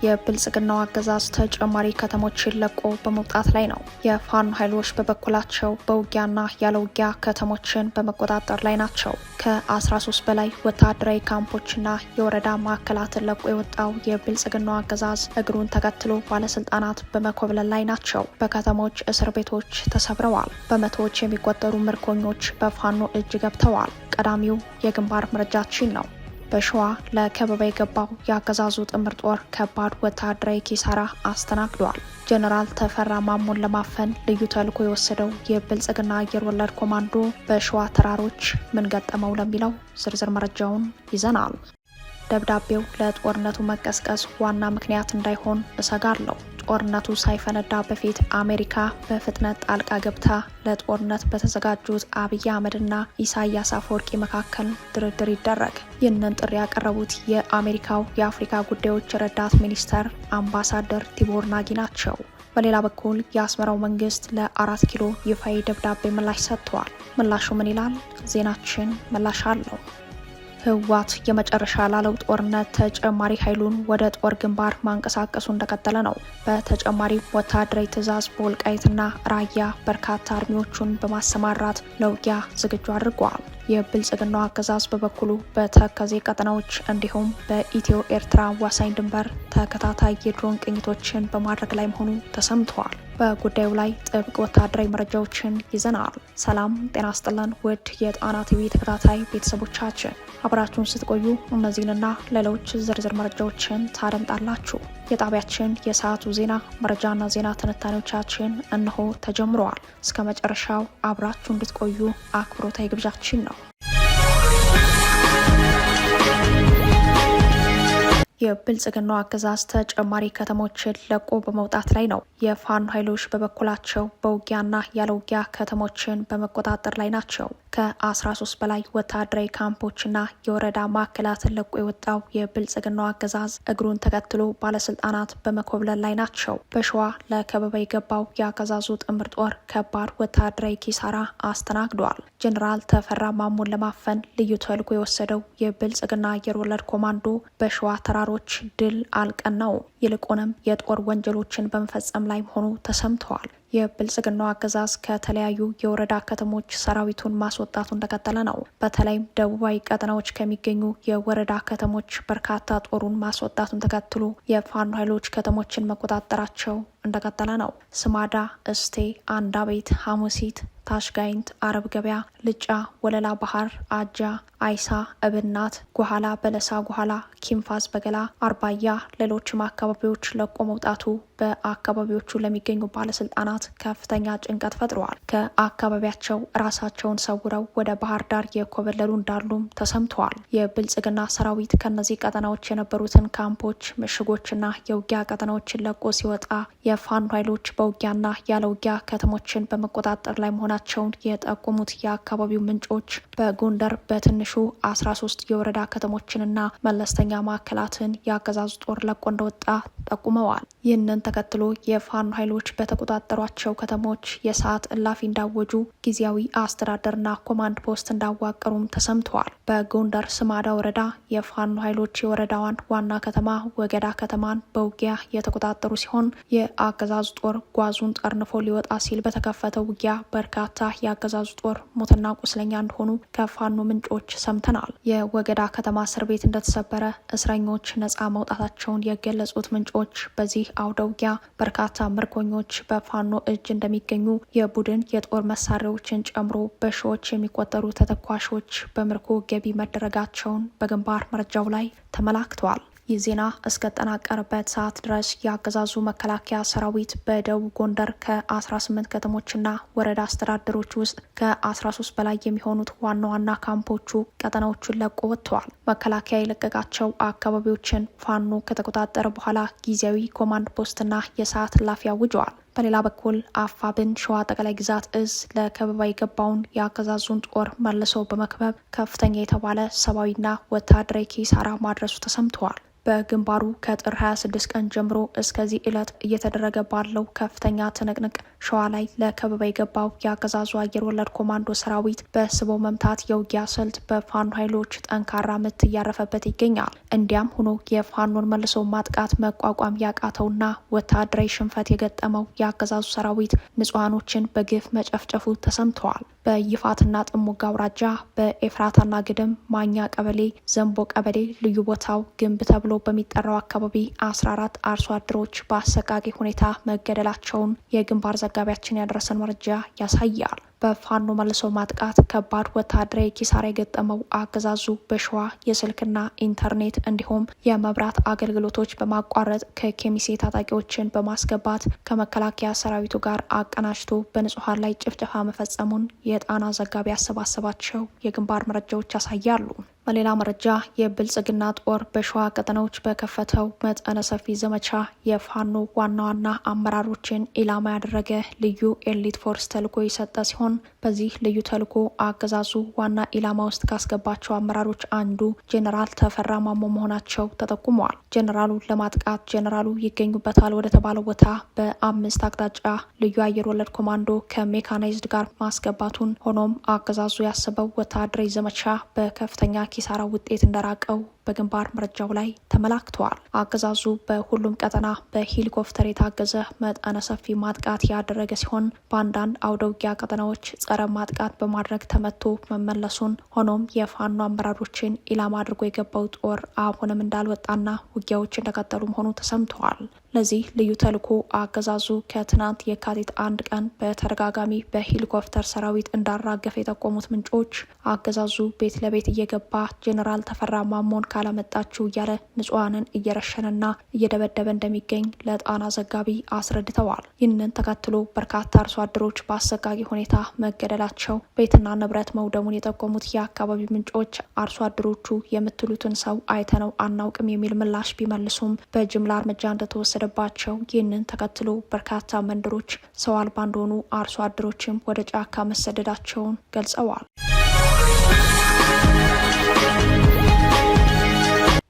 የብልጽግናው አገዛዝ ተጨማሪ ከተሞችን ለቆ በመውጣት ላይ ነው። የፋኖ ኃይሎች በበኩላቸው በውጊያና ያለውጊያ ከተሞችን በመቆጣጠር ላይ ናቸው። ከ13 በላይ ወታደራዊ ካምፖችና የወረዳ ማዕከላትን ለቆ የወጣው የብልጽግናው አገዛዝ እግሩን ተከትሎ ባለስልጣናት በመኮብለል ላይ ናቸው። በከተሞች እስር ቤቶች ተሰብረዋል። በመቶዎች የሚቆጠሩ ምርኮኞች በፋኖ እጅ ገብተዋል። ቀዳሚው የግንባር መረጃችን ነው። በሸዋ ለከበባ የገባው የአገዛዙ ጥምር ጦር ከባድ ወታደራዊ ኪሳራ አስተናግዷል። ጀነራል ተፈራ ማሞን ለማፈን ልዩ ተልዕኮ የወሰደው የብልጽግና አየር ወለድ ኮማንዶ በሸዋ ተራሮች ምን ገጠመው ለሚለው ዝርዝር መረጃውን ይዘናል። ደብዳቤው ለጦርነቱ መቀስቀስ ዋና ምክንያት እንዳይሆን እሰጋለሁ። ጦርነቱ ሳይፈነዳ በፊት አሜሪካ በፍጥነት ጣልቃ ገብታ ለጦርነት በተዘጋጁት አብይ አህመድና ኢሳያስ አፈወርቂ መካከል ድርድር ይደረግ። ይህንን ጥሪ ያቀረቡት የአሜሪካው የአፍሪካ ጉዳዮች ረዳት ሚኒስተር አምባሳደር ቲቦር ናጊ ናቸው። በሌላ በኩል የአስመራው መንግስት ለ4 ኪሎ ይፋዊ ደብዳቤ ምላሽ ሰጥተዋል። ምላሹ ምን ይላል? ዜናችን ምላሽ አለው። ህወሓት የመጨረሻ ላለው ጦርነት ተጨማሪ ኃይሉን ወደ ጦር ግንባር ማንቀሳቀሱ እንደቀጠለ ነው። በተጨማሪ ወታደራዊ ትዕዛዝ በወልቃይትና ራያ በርካታ አርሚዎቹን በማሰማራት ለውጊያ ዝግጁ አድርገዋል። የብልጽግናው አገዛዝ በበኩሉ በተከዜ ቀጠናዎች እንዲሁም በኢትዮ ኤርትራ አዋሳኝ ድንበር ተከታታይ የድሮን ቅኝቶችን በማድረግ ላይ መሆኑ ተሰምተዋል። በጉዳዩ ላይ ጥብቅ ወታደራዊ መረጃዎችን ይዘናል። ሰላም ጤና ስጥልን ውድ የጣና ቲቪ ተከታታይ ቤተሰቦቻችን፣ አብራችሁን ስትቆዩ እነዚህንና ሌሎች ዝርዝር መረጃዎችን ታደምጣላችሁ። የጣቢያችን የሰዓቱ ዜና መረጃና ዜና ትንታኔዎቻችን እነሆ ተጀምረዋል። እስከ መጨረሻው አብራችሁ እንድትቆዩ አክብሮታዊ ግብዣችን ነው። የብልጽግናው አገዛዝ ተጨማሪ ከተሞችን ለቆ በመውጣት ላይ ነው። የፋኖ ኃይሎች በበኩላቸው በውጊያና ያለውጊያ ከተሞችን በመቆጣጠር ላይ ናቸው። ከ13 በላይ ወታደራዊ ካምፖችና የወረዳ ማዕከላትን ለቆ የወጣው የብልጽግናው አገዛዝ እግሩን ተከትሎ ባለስልጣናት በመኮብለል ላይ ናቸው። በሸዋ ለከበባ የገባው የአገዛዙ ጥምር ጦር ከባድ ወታደራዊ ኪሳራ አስተናግዷል። ጀነራል ተፈራ ማሞን ለማፈን ልዩ ተልዕኮ የወሰደው የብልጽግና አየር ወለድ ኮማንዶ በሸዋ ተራሮች ድል አልቀናው፣ ይልቁንም የጦር ወንጀሎችን በመፈጸም ላይ መሆኑ ተሰምተዋል። የብልጽግናው አገዛዝ ከተለያዩ የወረዳ ከተሞች ሰራዊቱን ማስወጣቱ እንደቀጠለ ነው። በተለይም ደቡባዊ ቀጠናዎች ከሚገኙ የወረዳ ከተሞች በርካታ ጦሩን ማስወጣቱን ተከትሎ የፋኖ ኃይሎች ከተሞችን መቆጣጠራቸው እንደቀጠለ ነው። ስማዳ፣ እስቴ፣ አንዳቤት፣ ሐሙሲት፣ ታሽጋይንት፣ አረብ ገበያ፣ ልጫ፣ ወለላ ባህር፣ አጃ፣ አይሳ፣ እብናት፣ ጓኋላ፣ በለሳ ጓኋላ፣ ኪንፋዝ በገላ፣ አርባያ፣ ሌሎችም አካባቢዎች ለቆ መውጣቱ በአካባቢዎቹ ለሚገኙ ባለስልጣናት ከፍተኛ ጭንቀት ፈጥረዋል። ከአካባቢያቸው ራሳቸውን ሰውረው ወደ ባህር ዳር የኮበለሉ እንዳሉም ተሰምተዋል። የብልጽግና ሰራዊት ከነዚህ ቀጠናዎች የነበሩትን ካምፖች፣ ምሽጎችና የውጊያ ቀጠናዎችን ለቆ ሲወጣ የፋኖ ኃይሎች በውጊያና ያለ ውጊያ ከተሞችን በመቆጣጠር ላይ መሆናቸውን የጠቆሙት የአካባቢው ምንጮች በጎንደር በትንሹ 13 የወረዳ ከተሞችንና መለስተኛ ማዕከላትን የአገዛዙ ጦር ለቆ እንደወጣ ጠቁመዋል። ይህንን ተከትሎ የፋኖ ኃይሎች በተቆጣጠሯቸው ከተሞች የሰዓት እላፊ እንዳወጁ ጊዜያዊ አስተዳደርና ኮማንድ ፖስት እንዳዋቀሩም ተሰምተዋል። በጎንደር ስማዳ ወረዳ የፋኖ ኃይሎች የወረዳዋን ዋና ከተማ ወገዳ ከተማን በውጊያ የተቆጣጠሩ ሲሆን የአገዛዙ ጦር ጓዙን ጠርንፎ ሊወጣ ሲል በተከፈተው ውጊያ በርካታ የአገዛዙ ጦር ሞትና ቁስለኛ እንደሆኑ ከፋኖ ምንጮች ሰምተናል። የወገዳ ከተማ እስር ቤት እንደተሰበረ፣ እስረኞች ነጻ መውጣታቸውን የገለጹት ምንጮች በዚህ አውደ ውጊያ በርካታ ምርኮኞች በፋኖ እጅ እንደሚገኙ፣ የቡድን የጦር መሳሪያዎችን ጨምሮ በሺዎች የሚቆጠሩ ተተኳሾች በምርኮ ገቢ መደረጋቸውን በግንባር መረጃው ላይ ተመላክተዋል። ይህ ዜና እስከተጠናቀረበት ሰዓት ድረስ የአገዛዙ መከላከያ ሰራዊት በደቡብ ጎንደር ከ18 ከተሞችና ወረዳ አስተዳደሮች ውስጥ ከ13 በላይ የሚሆኑት ዋና ዋና ካምፖቹ ቀጠናዎቹን ለቆ ወጥተዋል። መከላከያ የለቀቃቸው አካባቢዎችን ፋኖ ከተቆጣጠረ በኋላ ጊዜያዊ ኮማንድ ፖስትና የሰዓት እላፊ አውጀዋል። በሌላ በኩል አፋብን ሸዋ ጠቅላይ ግዛት እዝ ለከበባ የገባውን የአገዛዙን ጦር መልሶ በመክበብ ከፍተኛ የተባለ ሰብአዊና ወታደራዊ ኪሳራ ማድረሱ ተሰምተዋል። በግንባሩ ከጥር 26 ቀን ጀምሮ እስከዚህ ዕለት እየተደረገ ባለው ከፍተኛ ትንቅንቅ ሸዋ ላይ ለከበባ የገባው የአገዛዙ አየር ወለድ ኮማንዶ ሰራዊት በስቦ መምታት የውጊያ ስልት በፋኖ ኃይሎች ጠንካራ ምት እያረፈበት ይገኛል። እንዲያም ሆኖ የፋኖን መልሶ ማጥቃት መቋቋም ያቃተውና ወታደራዊ ሽንፈት የገጠመው የአገዛዙ ሰራዊት ንጹሃኖችን በግፍ መጨፍጨፉ ተሰምተዋል። በይፋትና ጥሙጋ አውራጃ በኤፍራታና ግድም ማኛ ቀበሌ ዘንቦ ቀበሌ ልዩ ቦታው ግንብ ተብሎ በሚጠራው አካባቢ 14 አርሶ አደሮች በአሰቃቂ ሁኔታ መገደላቸውን የግንባር ዘጋቢያችን ያደረሰን መረጃ ያሳያል። በፋኖ መልሶ ማጥቃት ከባድ ወታደራዊ ኪሳራ የገጠመው አገዛዙ በሸዋ የስልክና ኢንተርኔት እንዲሁም የመብራት አገልግሎቶች በማቋረጥ ከኬሚሴ ታጣቂዎችን በማስገባት ከመከላከያ ሰራዊቱ ጋር አቀናጅቶ በንጹሐን ላይ ጭፍጨፋ መፈጸሙን የጣና ዘጋቢ ያሰባሰባቸው የግንባር መረጃዎች ያሳያሉ። በሌላ መረጃ የብልጽግና ጦር በሸዋ ቀጠናዎች በከፈተው መጠነ ሰፊ ዘመቻ የፋኖ ዋና ዋና አመራሮችን ኢላማ ያደረገ ልዩ ኤሊት ፎርስ ተልዕኮ የሰጠ ሲሆን በዚህ ልዩ ተልዕኮ አገዛዙ ዋና ኢላማ ውስጥ ካስገባቸው አመራሮች አንዱ ጄኔራል ተፈራ ማሞ መሆናቸው ተጠቁመዋል። ጄኔራሉን ለማጥቃት ጄኔራሉ ይገኙበታል ወደ ተባለው ቦታ በ5 አቅጣጫ ልዩ አየር ወለድ ኮማንዶ ከሜካናይዝድ ጋር ማስገባቱን፣ ሆኖም አገዛዙ ያሰበው ወታደራዊ ዘመቻ በከፍተኛ ኪሳራ ውጤት እንደራቀው በግንባር መረጃው ላይ ተመላክተዋል። አገዛዙ በሁሉም ቀጠና በሄሊኮፕተር የታገዘ መጠነ ሰፊ ማጥቃት ያደረገ ሲሆን በአንዳንድ አውደ ውጊያ ቀጠናዎች ጸረ ማጥቃት በማድረግ ተመቶ መመለሱን፣ ሆኖም የፋኖ አመራሮችን ኢላማ አድርጎ የገባው ጦር አሁንም እንዳልወጣና ውጊያዎች እንደቀጠሉ መሆኑ ተሰምተዋል። ለዚህ ልዩ ተልዕኮ አገዛዙ ከትናንት የካቲት 1 ቀን በተደጋጋሚ በሄሊኮፕተር ሰራዊት እንዳራገፈ የጠቆሙት ምንጮች አገዛዙ ቤት ለቤት እየገባ ጄኔራል ተፈራ ማሞን ካላመጣችሁ እያለ ንጹሃንን እየረሸነና እየደበደበ እንደሚገኝ ለጣና ዘጋቢ አስረድተዋል። ይህንን ተከትሎ በርካታ አርሶ አደሮች በአሰቃቂ ሁኔታ መገደላቸው፣ ቤትና ንብረት መውደሙን የጠቆሙት የአካባቢ ምንጮች አርሶ አደሮቹ የምትሉትን ሰው አይተነው አናውቅም የሚል ምላሽ ቢመልሱም በጅምላ እርምጃ እንደተወሰደባቸው፣ ይህንን ተከትሎ በርካታ መንደሮች ሰው አልባ እንደሆኑ አርሶ አደሮችም ወደ ጫካ መሰደዳቸውን ገልጸዋል።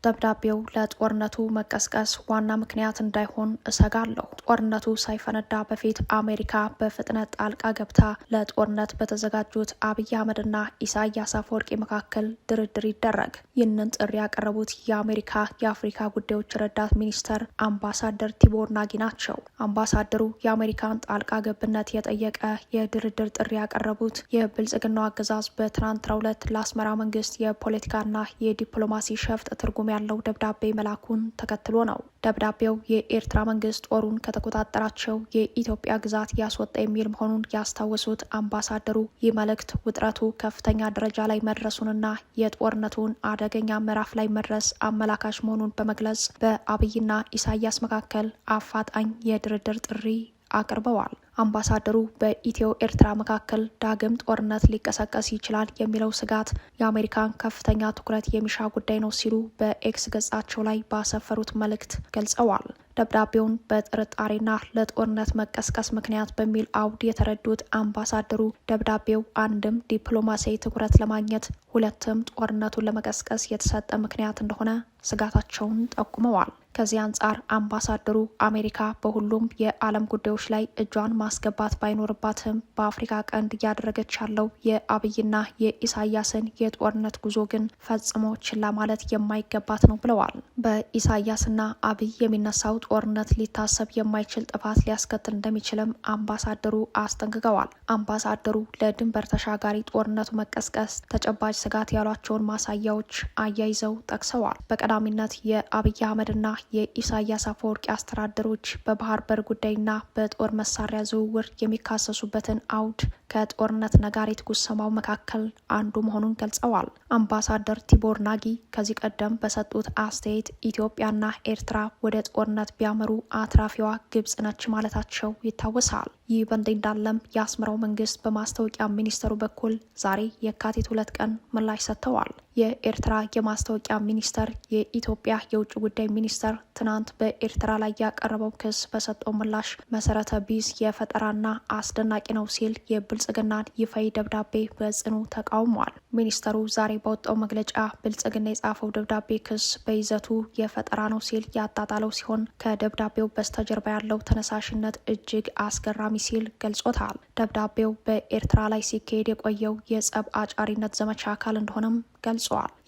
ደብዳቤው ለጦርነቱ መቀስቀስ ዋና ምክንያት እንዳይሆን እሰጋለሁ። ጦርነቱ ሳይፈነዳ በፊት አሜሪካ በፍጥነት ጣልቃ ገብታ ለጦርነት በተዘጋጁት አብይ አህመድና ኢሳያስ አፈወርቂ መካከል ድርድር ይደረግ። ይህንን ጥሪ ያቀረቡት የአሜሪካ የአፍሪካ ጉዳዮች ረዳት ሚኒስተር አምባሳደር ቲቦር ናጊ ናቸው። አምባሳደሩ የአሜሪካን ጣልቃ ገብነት የጠየቀ የድርድር ጥሪ ያቀረቡት የብልጽግናው አገዛዝ በትናንትናው ዕለት ለአስመራ መንግስት የፖለቲካና የዲፕሎማሲ ሸፍጥ ትርጉም ያለው ደብዳቤ መላኩን ተከትሎ ነው። ደብዳቤው የኤርትራ መንግስት ጦሩን ከተቆጣጠራቸው የኢትዮጵያ ግዛት ያስወጣ የሚል መሆኑን ያስታወሱት አምባሳደሩ ይህ መልእክት ውጥረቱ ከፍተኛ ደረጃ ላይ መድረሱንና የጦርነቱን አደገኛ ምዕራፍ ላይ መድረስ አመላካሽ መሆኑን በመግለጽ በአብይና ኢሳያስ መካከል አፋጣኝ የድርድር ጥሪ አቅርበዋል። አምባሳደሩ በኢትዮ ኤርትራ መካከል ዳግም ጦርነት ሊቀሰቀስ ይችላል የሚለው ስጋት የአሜሪካን ከፍተኛ ትኩረት የሚሻ ጉዳይ ነው ሲሉ በኤክስ ገጻቸው ላይ ባሰፈሩት መልእክት ገልጸዋል። ደብዳቤውን በጥርጣሬና ለጦርነት መቀስቀስ ምክንያት በሚል አውድ የተረዱት አምባሳደሩ ደብዳቤው አንድም ዲፕሎማሲያዊ ትኩረት ለማግኘት፣ ሁለትም ጦርነቱን ለመቀስቀስ የተሰጠ ምክንያት እንደሆነ ስጋታቸውን ጠቁመዋል። ከዚህ አንጻር አምባሳደሩ አሜሪካ በሁሉም የዓለም ጉዳዮች ላይ እጇን ማስገባት ባይኖርባትም በአፍሪካ ቀንድ እያደረገች ያለው የአብይና የኢሳያስን የጦርነት ጉዞ ግን ፈጽሞ ችላ ማለት የማይገባት ነው ብለዋል። በኢሳያስና አብይ የሚነሳው ጦርነት ሊታሰብ የማይችል ጥፋት ሊያስከትል እንደሚችልም አምባሳደሩ አስጠንቅቀዋል። አምባሳደሩ ለድንበር ተሻጋሪ ጦርነቱ መቀስቀስ ተጨባጭ ስጋት ያሏቸውን ማሳያዎች አያይዘው ጠቅሰዋል። በቀዳሚነት የአብይ አህመድና የኢሳያስ አፈወርቂ አስተዳደሮች በባህር በር ጉዳይና በጦር መሳሪያ ዝውውር የሚካሰሱበትን አውድ ከጦርነት ነጋሪት ጉሰማው መካከል አንዱ መሆኑን ገልጸዋል። አምባሳደር ቲቦር ናጊ ከዚህ ቀደም በሰጡት አስተያየት ኢትዮጵያና ኤርትራ ወደ ጦርነት ቢያመሩ አትራፊዋ ግብጽ ነች ማለታቸው ይታወሳል። ይህ በእንዲህ እንዳለም የአስመራው መንግስት በማስታወቂያ ሚኒስተሩ በኩል ዛሬ የካቲት 2 ቀን ምላሽ ሰጥተዋል። የኤርትራ የማስታወቂያ ሚኒስተር የኢትዮጵያ የውጭ ጉዳይ ሚኒስተር ትናንት በኤርትራ ላይ ያቀረበው ክስ በሰጠው ምላሽ መሰረተ ቢስ የፈጠራና አስደናቂ ነው ሲል የብልጽግናን ይፋዊ ደብዳቤ በጽኑ ተቃውሟል። ሚኒስተሩ ዛሬ በወጣው መግለጫ ብልጽግና የጻፈው ደብዳቤ ክስ በይዘቱ የፈጠራ ነው ሲል ያጣጣለው ሲሆን ከደብዳቤው በስተጀርባ ያለው ተነሳሽነት እጅግ አስገራሚ ሲል ገልጾታል። ደብዳቤው በኤርትራ ላይ ሲካሄድ የቆየው የጸብ አጫሪነት ዘመቻ አካል እንደሆነም ገልጸዋል።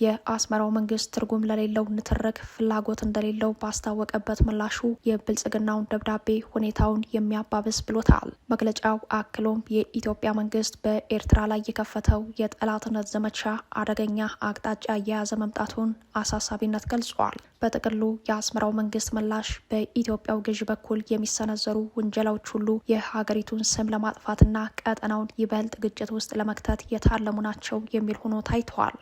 የአስመራው መንግስት ትርጉም ለሌለው ንትርክ ፍላጎት እንደሌለው ባስታወቀበት ምላሹ የብልጽግናውን ደብዳቤ ሁኔታውን የሚያባብስ ብሎታል። መግለጫው አክሎም የኢትዮጵያ መንግስት በኤርትራ ላይ የከፈተው የጠላትነት ዘመቻ አደገኛ አቅጣጫ እየያዘ መምጣቱን አሳሳቢነት ገልጿል። በጥቅሉ የአስመራው መንግስት ምላሽ በኢትዮጵያው ገዢ በኩል የሚሰነዘሩ ውንጀላዎች ሁሉ የሀገሪቱን ስም ለማጥፋትና ቀጠናውን ይበልጥ ግጭት ውስጥ ለመክተት የታለሙ ናቸው የሚል ሆኖ ታይተዋል።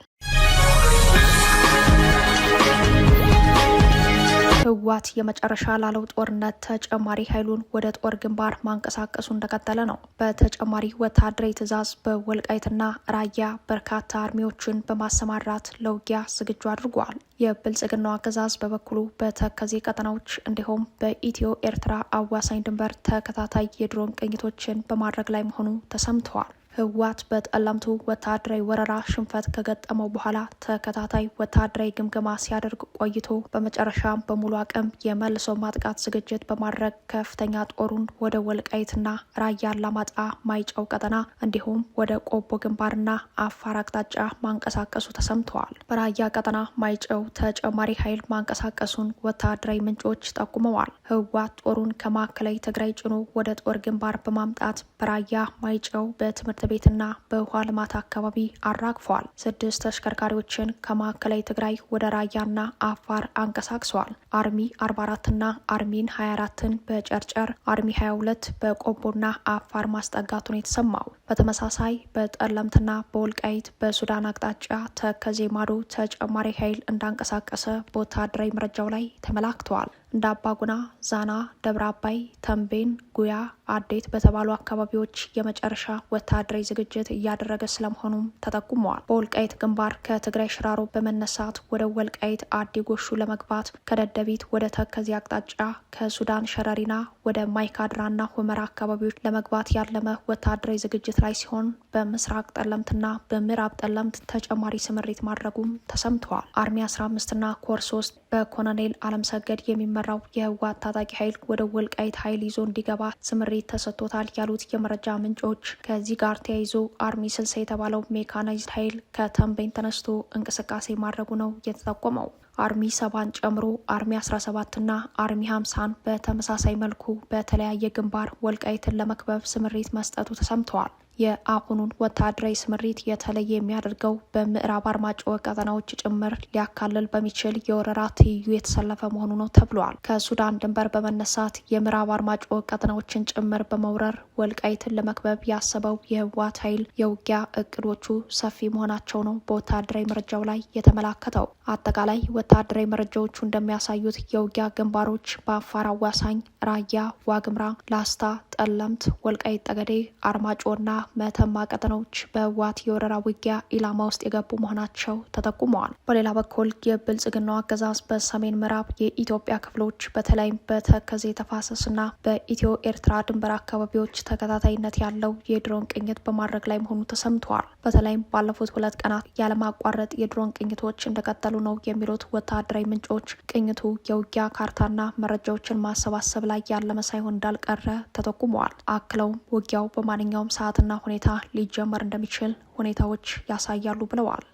ህወሓት የመጨረሻ ላለው ጦርነት ተጨማሪ ኃይሉን ወደ ጦር ግንባር ማንቀሳቀሱ እንደቀጠለ ነው። በተጨማሪ ወታደራዊ ትዕዛዝ በወልቃይትና ራያ በርካታ አርሚዎችን በማሰማራት ለውጊያ ዝግጁ አድርጓል። የብልጽግናው አገዛዝ በበኩሉ በተከዜ ቀጠናዎች እንዲሁም በኢትዮ ኤርትራ አዋሳኝ ድንበር ተከታታይ የድሮን ቅኝቶችን በማድረግ ላይ መሆኑ ተሰምተዋል። ህወሓት በጠለምቱ ወታደራዊ ወረራ ሽንፈት ከገጠመው በኋላ ተከታታይ ወታደራዊ ግምገማ ሲያደርግ ቆይቶ በመጨረሻም በሙሉ አቅም የመልሶ ማጥቃት ዝግጅት በማድረግ ከፍተኛ ጦሩን ወደ ወልቃይትና ራያ አላማጣ ማይጨው ቀጠና እንዲሁም ወደ ቆቦ ግንባርና አፋር አቅጣጫ ማንቀሳቀሱ ተሰምተዋል። በራያ ቀጠና ማይጨው ተጨማሪ ኃይል ማንቀሳቀሱን ወታደራዊ ምንጮች ጠቁመዋል። ህወሓት ጦሩን ከማዕከላዊ ትግራይ ጭኖ ወደ ጦር ግንባር በማምጣት በራያ ማይጨው በትምህርት ቤትና በውሃ ልማት አካባቢ አራግፏል። 6 ተሽከርካሪዎችን ከማዕከላዊ ትግራይ ወደ ራያና አፋር አንቀሳቅሰዋል። አርሚ 44ና አርሚን 24ን በጨርጨር አርሚ 22 በቆቦና አፋር ማስጠጋቱን የተሰማው። በተመሳሳይ በጠለምትና በወልቃይት በሱዳን አቅጣጫ ተከዜ ማዶ ተጨማሪ ኃይል እንዳንቀሳቀሰ በወታደራዊ መረጃው ላይ ተመላክተዋል። እንደ አባጉና፣ ዛና፣ ደብረ አባይ፣ ተንቤን፣ ጉያ፣ አዴት በተባሉ አካባቢዎች የመጨረሻ ወታደራዊ ዝግጅት እያደረገ ስለመሆኑም ተጠቁመዋል። በወልቃይት ግንባር ከትግራይ ሽራሮ በመነሳት ወደ ወልቃይት አዲ ጎሹ ለመግባት ከደደቢት ወደ ተከዜ አቅጣጫ ከሱዳን ሸረሪና ወደ ማይካድራና ሁመራ አካባቢዎች ለመግባት ያለመ ወታደራዊ ዝግጅት ላይ ሲሆን በምስራቅ ጠለምትና በምዕራብ ጠለምት ተጨማሪ ስምሪት ማድረጉም ተሰምተዋል። አርሚ 15ና ኮር 3 በኮሎኔል አለምሰገድ የሚመራው የህወሓት ታጣቂ ኃይል ወደ ወልቃይት ኃይል ይዞ እንዲገባ ስምሪት ተሰጥቶታል ያሉት የመረጃ ምንጮች ከዚህ ጋር ተያይዞ አርሚ 60 የተባለው ሜካናይዝድ ኃይል ከተንቤን ተነስቶ እንቅስቃሴ ማድረጉ ነው የተጠቆመው። አርሚ 7ን ጨምሮ አርሚ 17ና አርሚ 50ን በተመሳሳይ መልኩ በተለያየ ግንባር ወልቃይትን ለመክበብ ስምሪት መስጠቱ ተሰምተዋል። የአሁኑን ወታደራዊ ስምሪት የተለየ የሚያደርገው በምዕራብ አርማጭሆ ቀጠናዎች ጭምር ሊያካልል በሚችል የወረራ ትይዩ የተሰለፈ መሆኑ ነው ተብሏል። ከሱዳን ድንበር በመነሳት የምዕራብ አርማጭሆ ቀጠናዎችን ጭምር በመውረር ወልቃይትን ለመክበብ ያሰበው የህወሓት ኃይል የውጊያ እቅዶቹ ሰፊ መሆናቸው ነው በወታደራዊ መረጃው ላይ የተመላከተው። አጠቃላይ ወታደራዊ መረጃዎቹ እንደሚያሳዩት የውጊያ ግንባሮች በአፋር አዋሳኝ ራያ፣ ዋግምራ፣ ላስታ፣ ጠለምት፣ ወልቃይት ጠገዴ፣ አርማጭሆና መተማ ቀጠናዎች በህወሓት የወረራ ውጊያ ኢላማ ውስጥ የገቡ መሆናቸው ተጠቁመዋል። በሌላ በኩል የብልጽግናው አገዛዝ በሰሜን ምዕራብ የኢትዮጵያ ክፍሎች በተለይም በተከዜ ተፋሰስና በኢትዮ ኤርትራ ድንበር አካባቢዎች ተከታታይነት ያለው የድሮን ቅኝት በማድረግ ላይ መሆኑ ተሰምተዋል። በተለይም ባለፉት 2 ቀናት ያለማቋረጥ የድሮን ቅኝቶች እንደቀጠሉ ነው የሚሉት ወታደራዊ ምንጮች ቅኝቱ የውጊያ ካርታና መረጃዎችን ማሰባሰብ ላይ ያለመ ሳይሆን እንዳልቀረ ተጠቁመዋል። አክለውም ውጊያው በማንኛውም ሰዓትና ሁኔታ ሊጀመር እንደሚችል ሁኔታዎች ያሳያሉ ብለዋል።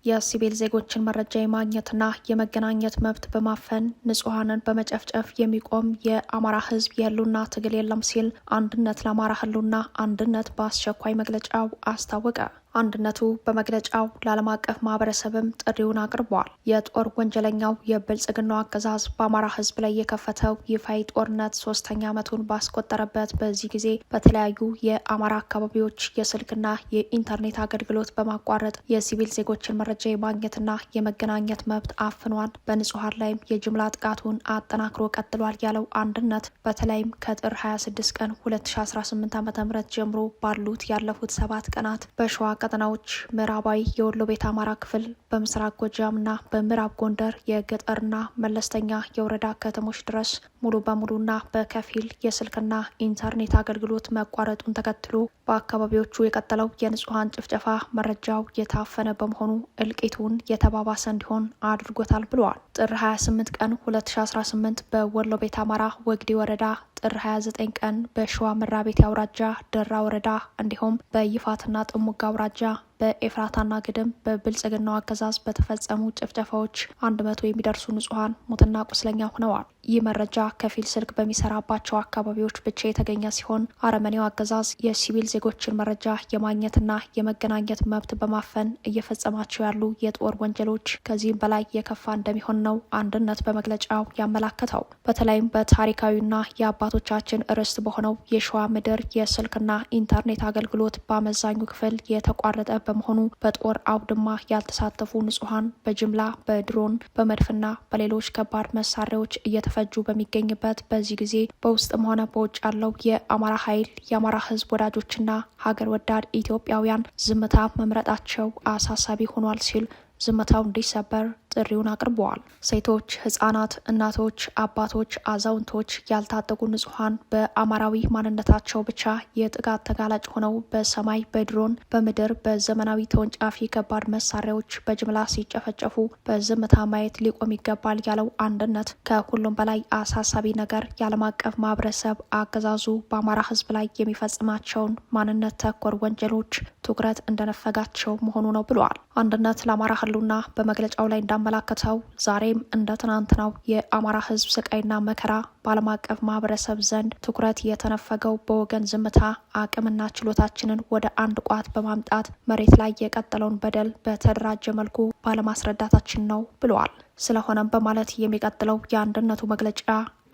የሲቪል ዜጎችን መረጃ የማግኘትና የመገናኘት መብት በማፈን ንጹሐንን በመጨፍጨፍ የሚቆም የአማራ ህዝብ የህልውና ትግል የለም ሲል አንድነት ለአማራ ህልውና አንድነት በአስቸኳይ መግለጫው አስታወቀ። አንድነቱ በመግለጫው ለዓለም አቀፍ ማህበረሰብም ጥሪውን አቅርበዋል። የጦር ወንጀለኛው የብልጽግናው አገዛዝ በአማራ ህዝብ ላይ የከፈተው ይፋዊ ጦርነት 3ኛ ዓመቱን ባስቆጠረበት በዚህ ጊዜ በተለያዩ የአማራ አካባቢዎች የስልክና የኢንተርኔት አገልግሎት በማቋረጥ የሲቪል ዜጎችን መረጃ የማግኘትና የመገናኘት መብት አፍኗል፣ በንጹሐን ላይም የጅምላ ጥቃቱን አጠናክሮ ቀጥሏል ያለው አንድነት በተለይም ከጥር 26 ቀን 2018 ዓ.ም ጀምሮ ባሉት ያለፉት 7 ቀናት በሸዋ ቀጠናዎች ምዕራባዊ የወሎ ቤት አማራ ክፍል፣ በምስራቅ ጎጃምና በምዕራብ ጎንደር የገጠርና መለስተኛ የወረዳ ከተሞች ድረስ ሙሉ በሙሉና በከፊል የስልክና ኢንተርኔት አገልግሎት መቋረጡን ተከትሎ በአካባቢዎቹ የቀጠለው የንጹሐን ጭፍጨፋ መረጃው የታፈነ በመሆኑ እልቂቱን የተባባሰ እንዲሆን አድርጎታል ብለዋል። ጥር 28 ቀን 2018 በወሎ ቤት አማራ ወግዲ ወረዳ፣ ጥር 29 ቀን በሸዋ መራቤቴ አውራጃ ደራ ወረዳ እንዲሁም በይፋትና ጥሙጋ አውራጃ በኤፍራታና ግድም በብልጽግናው አገዛዝ በተፈጸሙ ጭፍጨፋዎች 100 የሚደርሱ ንጹሐን ሙትና ቁስለኛ ሆነዋል። ይህ መረጃ ከፊል ስልክ በሚሰራባቸው አካባቢዎች ብቻ የተገኘ ሲሆን አረመኔው አገዛዝ የሲቪል ዜጎችን መረጃ የማግኘትና የመገናኘት መብት በማፈን እየፈጸማቸው ያሉ የጦር ወንጀሎች ከዚህም በላይ የከፋ እንደሚሆን ነው አንድነት በመግለጫው ያመላከተው። በተለይም በታሪካዊና የአባቶቻችን ርስት በሆነው የሸዋ ምድር የስልክና ኢንተርኔት አገልግሎት በአመዛኙ ክፍል የተቋረጠ በመሆኑ በጦር አውድማ ያልተሳተፉ ንጹሐን በጅምላ በድሮን በመድፍና በሌሎች ከባድ መሳሪያዎች እየተፈጁ በሚገኝበት በዚህ ጊዜ በውስጥም ሆነ በውጭ ያለው የአማራ ኃይል የአማራ ሕዝብ ወዳጆችና ሀገር ወዳድ ኢትዮጵያውያን ዝምታ መምረጣቸው አሳሳቢ ሆኗል ሲል ዝምታው እንዲሰበር ጥሪውን አቅርበዋል። ሴቶች፣ ህጻናት፣ እናቶች፣ አባቶች፣ አዛውንቶች፣ ያልታጠቁ ንጹሐን በአማራዊ ማንነታቸው ብቻ የጥቃት ተጋላጭ ሆነው በሰማይ በድሮን በምድር በዘመናዊ ተወንጫፊ ከባድ መሳሪያዎች በጅምላ ሲጨፈጨፉ በዝምታ ማየት ሊቆም ይገባል ያለው አንድነት ከሁሉም በላይ አሳሳቢ ነገር የዓለም አቀፍ ማህበረሰብ አገዛዙ በአማራ ህዝብ ላይ የሚፈጽማቸውን ማንነት ተኮር ወንጀሎች ትኩረት እንደነፈጋቸው መሆኑ ነው ብለዋል። አንድነት ለአማራ ህሉና በመግለጫው ላይ እንዳመላከተው ዛሬም እንደ ትናንትናው የአማራ ህዝብ ስቃይና መከራ በዓለም አቀፍ ማህበረሰብ ዘንድ ትኩረት የተነፈገው በወገን ዝምታ አቅምና ችሎታችንን ወደ አንድ ቋት በማምጣት መሬት ላይ የቀጠለውን በደል በተደራጀ መልኩ ባለማስረዳታችን ነው ብለዋል። ስለሆነም በማለት የሚቀጥለው የአንድነቱ መግለጫ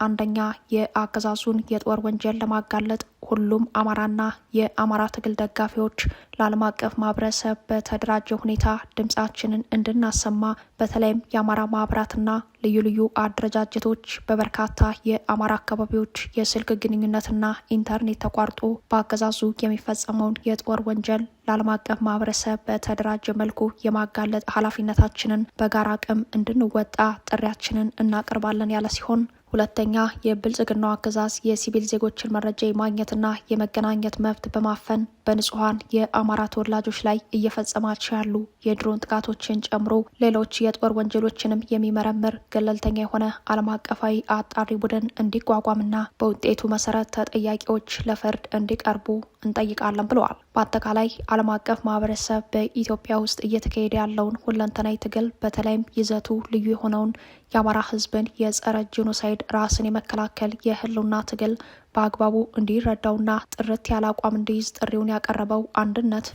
አንደኛ የአገዛዙን የጦር ወንጀል ለማጋለጥ ሁሉም አማራና የአማራ ትግል ደጋፊዎች ለዓለም አቀፍ ማህበረሰብ በተደራጀ ሁኔታ ድምጻችንን እንድናሰማ በተለይም የአማራ ማህበራትና ልዩ ልዩ አደረጃጀቶች በበርካታ የአማራ አካባቢዎች የስልክ ግንኙነትና ኢንተርኔት ተቋርጦ በአገዛዙ የሚፈጸመውን የጦር ወንጀል ለዓለም አቀፍ ማህበረሰብ በተደራጀ መልኩ የማጋለጥ ኃላፊነታችንን በጋራ አቅም እንድንወጣ ጥሪያችንን እናቀርባለን ያለ ሲሆን ሁለተኛ የብልጽግናው አገዛዝ የሲቪል ዜጎችን መረጃ የማግኘትና የመገናኘት መብት በማፈን በንጹሐን የአማራ ተወላጆች ላይ እየፈጸማቸው ያሉ የድሮን ጥቃቶችን ጨምሮ ሌሎች የጦር ወንጀሎችንም የሚመረምር ገለልተኛ የሆነ ዓለም አቀፋዊ አጣሪ ቡድን እንዲቋቋምና በውጤቱ መሰረት ተጠያቂዎች ለፍርድ እንዲቀርቡ እንጠይቃለን ብለዋል። በአጠቃላይ ዓለም አቀፍ ማህበረሰብ በኢትዮጵያ ውስጥ እየተካሄደ ያለውን ሁለንተናዊ ትግል በተለይም ይዘቱ ልዩ የሆነውን የአማራ ሕዝብን የጸረ ጄኖሳይድ ራስን የመከላከል የህልውና ትግል በአግባቡ እንዲረዳውና ጥርት ያለ አቋም እንዲይዝ ጥሪውን ያቀረበው አንድነት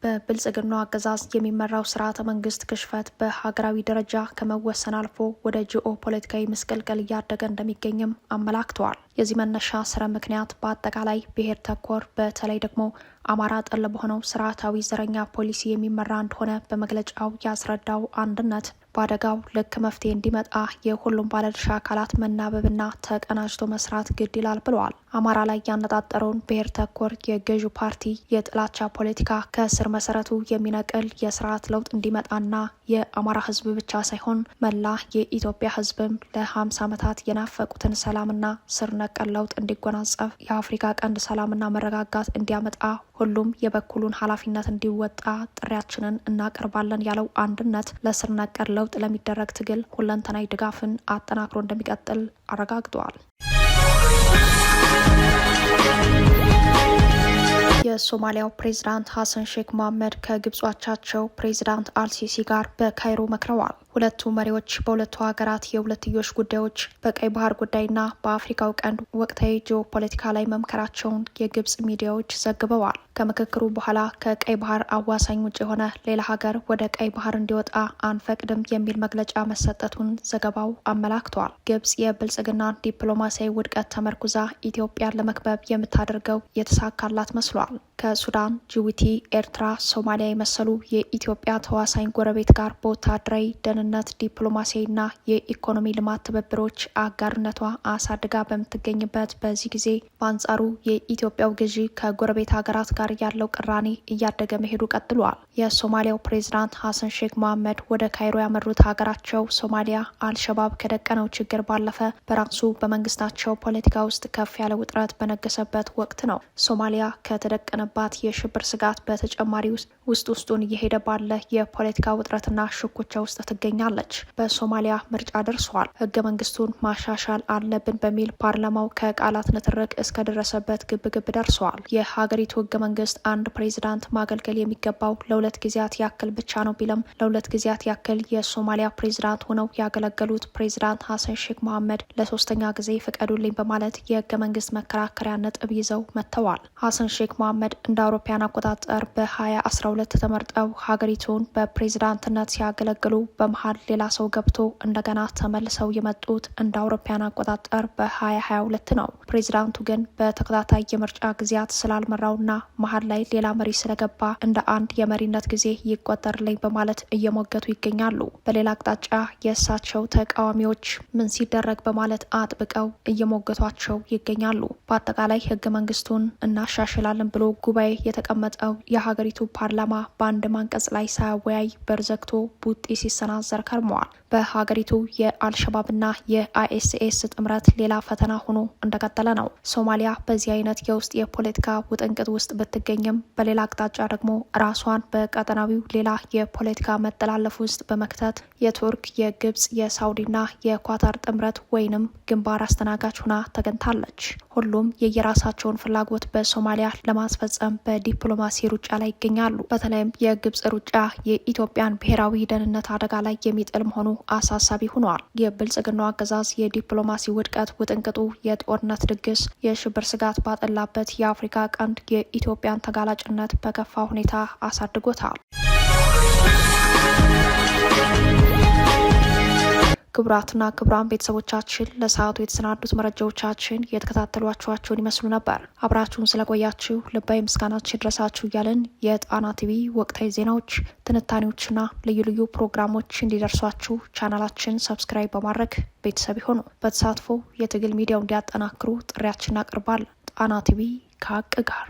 በብልጽግናው አገዛዝ የሚመራው ስርዓተ መንግስት ክሽፈት በሀገራዊ ደረጃ ከመወሰን አልፎ ወደ ጂኦ ፖለቲካዊ ምስቅልቅል እያደገ እንደሚገኝም አመላክተዋል። የዚህ መነሻ ስረ ምክንያት በአጠቃላይ ብሔር ተኮር በተለይ ደግሞ አማራ ጠል በሆነው ስርዓታዊ ዘረኛ ፖሊሲ የሚመራ እንደሆነ በመግለጫው ያስረዳው አንድነት በአደጋው ልክ መፍትሄ እንዲመጣ የሁሉም ባለድርሻ አካላት መናበብና ተቀናጅቶ መስራት ግድ ይላል ብለዋል። አማራ ላይ ያነጣጠረውን ብሔር ተኮር የገዢው ፓርቲ የጥላቻ ፖለቲካ ከስር መሰረቱ የሚነቅል የስርዓት ለውጥ እንዲመጣና የአማራ ህዝብ ብቻ ሳይሆን መላ የኢትዮጵያ ህዝብም ለ50 ዓመታት የናፈቁትን ሰላምና ስር ነቀል ለውጥ እንዲጎናጸፍ የአፍሪካ ቀንድ ሰላምና መረጋጋት እንዲያመጣ ሁሉም የበኩሉን ኃላፊነት እንዲወጣ ጥሪያችንን እናቀርባለን ያለው አንድነት ለስር ነቀል ለውጥ ለሚደረግ ትግል ሁለንተናዊ ድጋፍን አጠናክሮ እንደሚቀጥል አረጋግጠዋል። የሶማሊያው ፕሬዝዳንት ሀሰን ሼክ መሐመድ ከግብጽ አቻቸው ፕሬዝዳንት አልሲሲ ጋር በካይሮ መክረዋል። ሁለቱ መሪዎች በሁለቱ ሀገራት የሁለትዮሽ ጉዳዮች፣ በቀይ ባህር ጉዳይና በአፍሪካው ቀንድ ወቅታዊ ጂኦፖለቲካ ላይ መምከራቸውን የግብጽ ሚዲያዎች ዘግበዋል። ከምክክሩ በኋላ ከቀይ ባህር አዋሳኝ ውጭ የሆነ ሌላ ሀገር ወደ ቀይ ባህር እንዲወጣ አንፈቅድም የሚል መግለጫ መሰጠቱን ዘገባው አመላክቷል። ግብጽ የብልጽግናን ዲፕሎማሲያዊ ውድቀት ተመርኩዛ ኢትዮጵያን ለመክበብ የምታደርገው የተሳካላት መስሏል። ከሱዳን፣ ጅቡቲ፣ ኤርትራ፣ ሶማሊያ የመሰሉ የኢትዮጵያ ተዋሳኝ ጎረቤት ጋር በወታደራዊ ደህንነት፣ ዲፕሎማሲያዊና የኢኮኖሚ ልማት ትብብሮች አጋርነቷ አሳድጋ በምትገኝበት በዚህ ጊዜ በአንጻሩ የኢትዮጵያው ገዢ ከጎረቤት ሀገራት ጋር ያለው ቅራኔ እያደገ መሄዱ ቀጥሏል። የሶማሊያው ፕሬዝዳንት ሐሰን ሼክ መሐመድ ወደ ካይሮ ያመሩት ሀገራቸው ሶማሊያ አልሸባብ ከደቀነው ችግር ባለፈ በራሱ በመንግስታቸው ፖለቲካ ውስጥ ከፍ ያለ ውጥረት በነገሰበት ወቅት ነው። ሶማሊያ ከተደቀነባት የሽብር ስጋት በተጨማሪ ውስጡን እየሄደ ባለ የፖለቲካ ውጥረትና ሽኩቻ ውስጥ ትገኛለች። በሶማሊያ ምርጫ ደርሷል። ህገ መንግስቱን ማሻሻል አለብን በሚል ፓርላማው ከቃላት ንትርክ እስከደረሰበት ግብግብ ደርሷል። የሀገሪቱ ህገ መንግስት አንድ ፕሬዝዳንት ማገልገል የሚገባው ለ2 ጊዜያት ያክል ብቻ ነው ቢልም ለ2 ጊዜያት ያክል የሶማሊያ ፕሬዝዳንት ሆነው ያገለገሉት ፕሬዝዳንት ሐሰን ሼክ መሐመድ ለ3ኛ ጊዜ ፍቀዱልኝ በማለት የህገ መንግስት መከራከሪያ ነጥብ ይዘው መጥተዋል። ሐሰን ሼክ መሐመድ እንደ አውሮፓውያን አቆጣጠር በ2012 ተመርጠው ሀገሪቱን በፕሬዝዳንትነት ሲያገለግሉ በመሀል ሌላ ሰው ገብቶ እንደገና ተመልሰው የመጡት እንደ አውሮፓውያን አቆጣጠር በ2022 ነው። ፕሬዝዳንቱ ግን በተከታታይ የምርጫ ጊዜያት ስላልመራውና መሀል ላይ ሌላ መሪ ስለገባ እንደ አንድ የመሪነት ጊዜ ይቆጠርልኝ በማለት እየሞገቱ ይገኛሉ። በሌላ አቅጣጫ የእሳቸው ተቃዋሚዎች ምን ሲደረግ በማለት አጥብቀው እየሞገቷቸው ይገኛሉ። በአጠቃላይ ህገ መንግስቱን እናሻሽላለን ብሎ ጉባኤ የተቀመጠው የሀገሪቱ ፓርላማ በአንድ አንቀጽ ላይ ሳያወያይ በር ዘግቶ ቡጢ ሲሰናዘር ከርመዋል። በሀገሪቱ የአልሸባብና የአይኤስኤስ ጥምረት ሌላ ፈተና ሆኖ እንደቀጠለ ነው። ሶማሊያ በዚህ አይነት የውስጥ የፖለቲካ ውጥንቅጥ ውስጥ ብትገኝም በሌላ አቅጣጫ ደግሞ ራሷን በቀጠናዊው ሌላ የፖለቲካ መጠላለፍ ውስጥ በመክተት የቱርክ፣ የግብጽ፣ የሳውዲና የኳታር ጥምረት ወይንም ግንባር አስተናጋጅ ሆና ተገኝታለች። ሁሉም የየራሳቸውን ፍላጎት በሶማሊያ ለማስፈጸም በዲፕሎማሲ ሩጫ ላይ ይገኛሉ። በተለይም የግብጽ ሩጫ የኢትዮጵያን ብሔራዊ ደህንነት አደጋ ላይ የሚጥል መሆኑ አሳሳቢ ሆኗል። የብልጽግናው አገዛዝ የዲፕሎማሲ ውድቀት ውጥንቅጡ የጦርነት ድግስ የሽብር ስጋት ባጠላበት የአፍሪካ ቀንድ የኢትዮጵያን ተጋላጭነት በከፋ ሁኔታ አሳድጎታል። ክቡራትና ክቡራን ቤተሰቦቻችን ለሰዓቱ የተሰናዱት መረጃዎቻችን የተከታተሏችኋቸውን ይመስሉ ነበር። አብራችሁን ስለቆያችሁ ልባዊ ምስጋናችን ይድረሳችሁ እያልን የጣና ቲቪ ወቅታዊ ዜናዎች፣ ትንታኔዎችና ልዩ ልዩ ፕሮግራሞች እንዲደርሷችሁ ቻናላችን ሰብስክራይብ በማድረግ ቤተሰብ ይሁኑ። በተሳትፎ የትግል ሚዲያው እንዲያጠናክሩ ጥሪያችን እናቀርባለን። ጣና ቲቪ ከሀቅ ጋር